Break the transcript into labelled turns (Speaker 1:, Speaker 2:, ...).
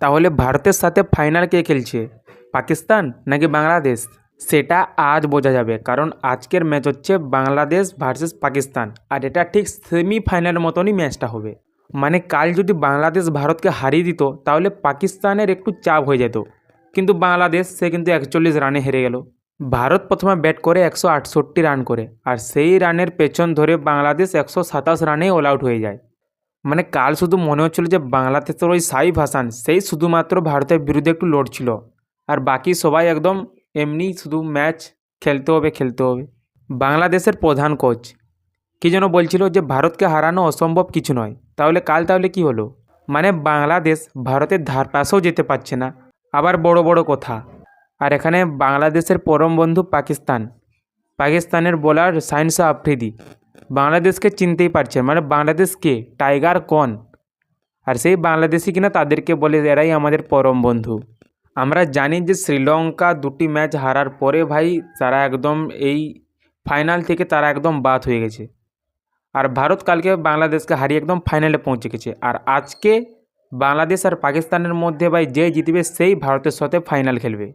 Speaker 1: তাহলে ভারতের সাথে ফাইনাল কে খেলছে, পাকিস্তান নাকি বাংলাদেশ? সেটা আজ বোঝা যাবে, কারণ আজকের ম্যাচ হচ্ছে বাংলাদেশ ভার্সেস পাকিস্তান। আর এটা ঠিক সেমিফাইনালের মতনই ম্যাচটা হবে। মানে কাল যদি বাংলাদেশ ভারতকে হারিয়ে দিত তাহলে পাকিস্তানের একটু চাপ হয়ে যেত, কিন্তু বাংলাদেশ সে কিন্তু 41 রানে হেরে গেল। ভারত প্রথমে ব্যাট করে 168 রান করে, আর সেই রানের পেছন ধরে বাংলাদেশ 127 রানেই অল আউট হয়ে যায়। মানে কাল শুধু মনে হচ্ছিল যে বাংলাদেশের ওই সাইফ হাসান সেই শুধুমাত্র ভারতের বিরুদ্ধে একটু লড়ছিল, আর বাকি সবাই একদম এমনি শুধু ম্যাচ খেলতে হবে খেলতে হবে। বাংলাদেশের প্রধান কোচ কি যেন বলছিল যে ভারতকে হারানো অসম্ভব কিছু নয়। তাহলে কি হলো? মানে বাংলাদেশ ভারতের ধারপাশেও যেতে পারছে না, আবার বড় বড় কথা। আর এখানে বাংলাদেশের পরম বন্ধু পাকিস্তানের বোলার শাহিন শাহ আফ্রিদি বাংলাদেশকে চিনতেই পারছে, মানে বাংলাদেশ কে, টাইগার কোন? আর সেই বাংলাদেশি কিনা তাদেরকে বলে এরাই আমাদের পরম বন্ধু। আমরা জানি যে শ্রীলঙ্কা 2টি ম্যাচ হারার পরে ভাই তারা একদম এই ফাইনাল থেকে তারা একদম বাদ হয়ে গেছে। আর ভারত কালকে বাংলাদেশকে হারিয়ে একদম ফাইনালে পৌঁছে গেছে। আর আজকে বাংলাদেশ আর পাকিস্তানের মধ্যে ভাই যে জিতবে সেই ভারতের সাথে ফাইনাল খেলবে।